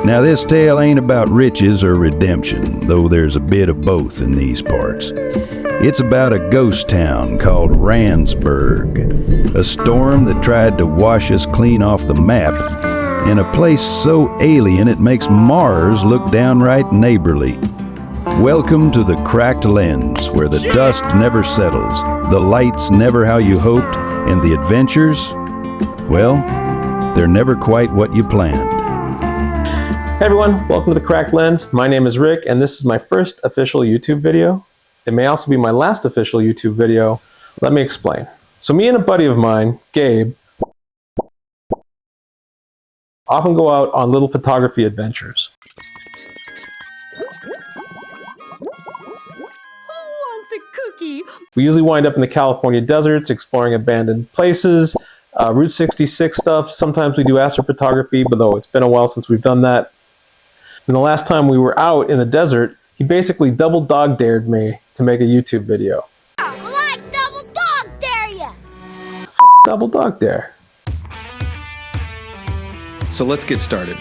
Now this tale ain't about riches or redemption, though there's a bit of both in these parts. It's about a ghost town called Randsburg, a storm that tried to wash us clean off the map, in a place so alien it makes Mars look downright neighborly. Welcome to the cracked lens, where the dust never settles, the lights never how you hoped, and the adventures, well, they're never quite what you planned. Hey everyone, welcome to the Cracked Lens. My name is Rick, and this is my first official YouTube video. It may also be my last official YouTube video. Let me explain. So me and a buddy of mine, Gabe, often go out on little photography adventures. We usually wind up in the California deserts, exploring abandoned places, Route 66 stuff. Sometimes we do astrophotography, but though it's been a while since we've done that. And the last time we were out in the desert, he basically double dog dared me to make a YouTube video. Well, I double dog dare ya! It's a double dog dare. So let's get started.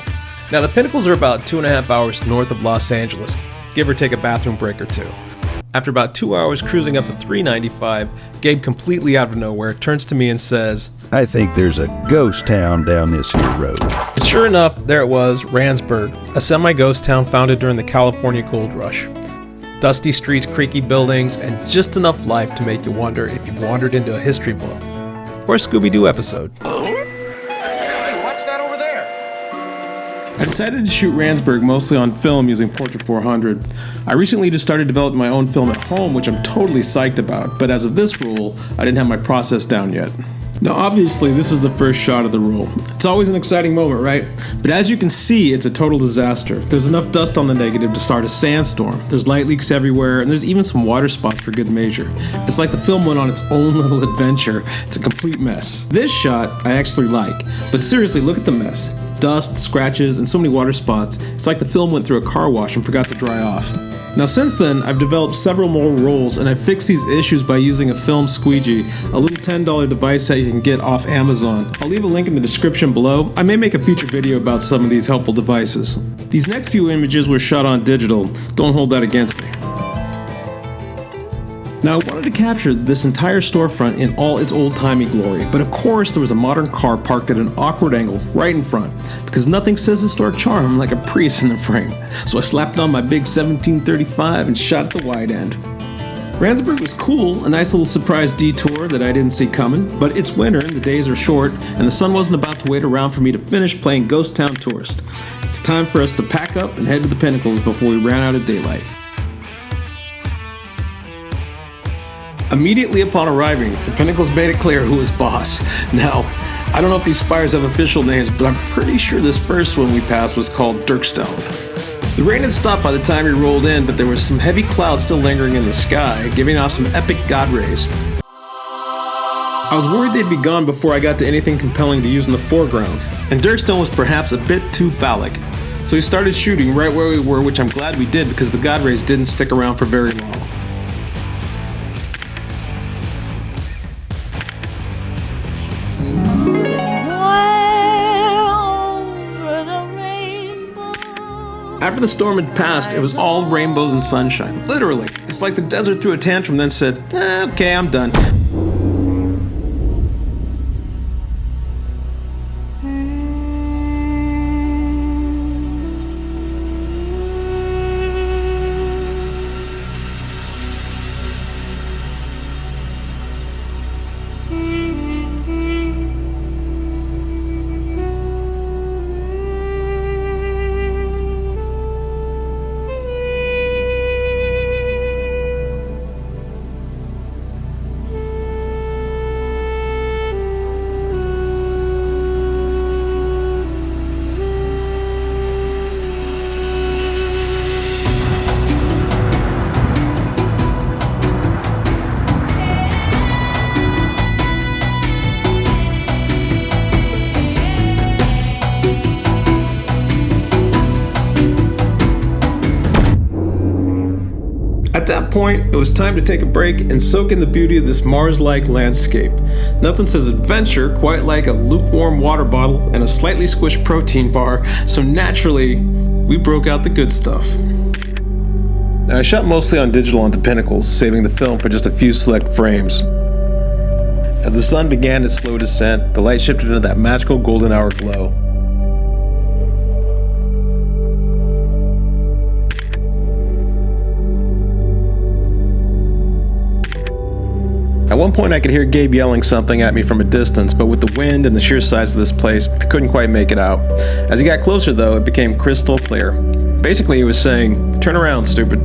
Now the Pinnacles are about 2.5 hours north of Los Angeles, give or take a bathroom break or two. After about 2 hours cruising up the 395, Gabe completely out of nowhere turns to me and says, I think there's a ghost town down this here road. And sure enough, there it was, Randsburg, a semi-ghost town founded during the California Gold Rush. Dusty streets, creaky buildings, and just enough life to make you wonder if you've wandered into a history book or a Scooby-Doo episode. Hey, what's that over there? I decided to shoot Randsburg mostly on film using Portrait 400. I recently just started developing my own film at home, which I'm totally psyched about, but as of this roll, I didn't have my process down yet. Now obviously this is the first shot of the roll. It's always an exciting moment, right? But as you can see, it's a total disaster. There's enough dust on the negative to start a sandstorm. There's light leaks everywhere, and there's even some water spots for good measure. It's like the film went on its own little adventure. It's a complete mess. This shot I actually like, but seriously, look at the mess. Dust, scratches, and so many water spots. It's like the film went through a car wash and forgot to dry off. Now since then, I've developed several more rolls, and I've fixed these issues by using a film squeegee, a little $10 device that you can get off Amazon. I'll leave a link in the description below. I may make a future video about some of these helpful devices. These next few images were shot on digital. Don't hold that against me. Now I wanted to capture this entire storefront in all its old-timey glory, but of course there was a modern car parked at an awkward angle right in front, because nothing says historic charm like a Prius in the frame. So I slapped on my big 1735 and shot at the wide end. Randsburg was cool, a nice little surprise detour that I didn't see coming, but it's winter and the days are short, and the sun wasn't about to wait around for me to finish playing Ghost Town Tourist. It's time for us to pack up and head to the Pinnacles before we ran out of daylight. Immediately upon arriving, the Pinnacles made it clear who was boss. Now, I don't know if these spires have official names, but I'm pretty sure this first one we passed was called Dirkstone. The rain had stopped by the time we rolled in, but there was some heavy clouds still lingering in the sky, giving off some epic god rays. I was worried they'd be gone before I got to anything compelling to use in the foreground, and Dirkstone was perhaps a bit too phallic. So we started shooting right where we were, which I'm glad we did because the god rays didn't stick around for very long. After the storm had passed, it was all rainbows and sunshine. Literally. It's like the desert threw a tantrum, then said, okay, I'm done. At that point, it was time to take a break and soak in the beauty of this Mars-like landscape. Nothing says adventure quite like a lukewarm water bottle and a slightly squished protein bar, so naturally, we broke out the good stuff. Now, I shot mostly on digital on the Pinnacles, saving the film for just a few select frames. As the sun began its slow descent, the light shifted into that magical golden hour glow. At one point I could hear Gabe yelling something at me from a distance, but with the wind and the sheer size of this place, I couldn't quite make it out. As he got closer though, it became crystal clear. Basically he was saying, "Turn around, stupid."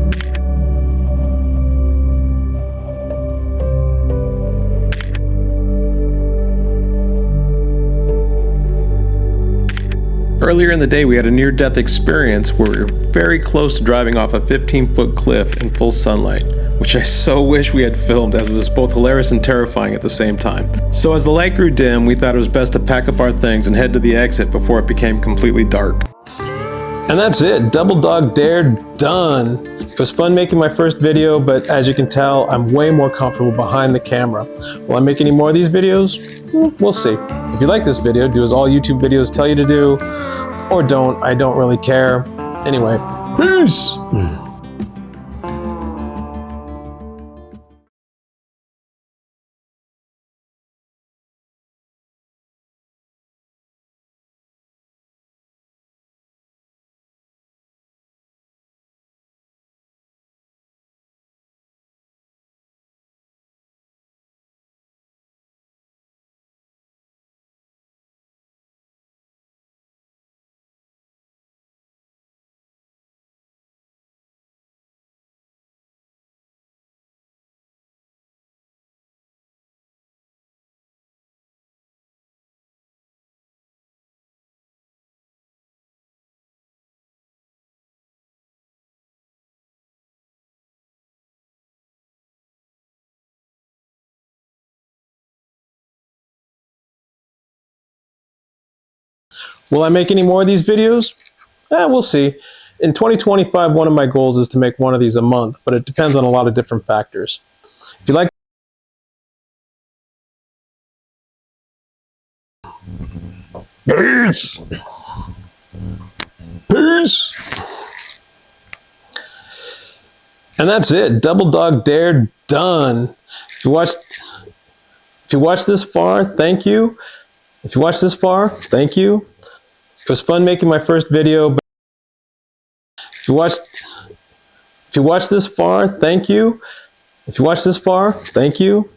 Earlier in the day we had a near-death experience where we were very close to driving off a 15-foot cliff in full sunlight, which I so wish we had filmed, as it was both hilarious and terrifying at the same time. So as the light grew dim, we thought it was best to pack up our things and head to the exit before it became completely dark. And that's it. Double Dog Dare done. It was fun making my first video, but as you can tell, I'm way more comfortable behind the camera. Will I make any more of these videos? We'll see. If you like this video, do as all YouTube videos tell you to do, or don't. I don't really care. Anyway, peace! Will I make any more of these videos? We'll see. In 2025, one of my goals is to make one of these a month, but it depends on a lot of different factors. If you like Peace! Peace! And that's it. Double Dog Dare done. If you watched this far, thank you. If you watched this far, thank you. It was fun making my first video. But if you watched this far, thank you. If you watched this far, thank you.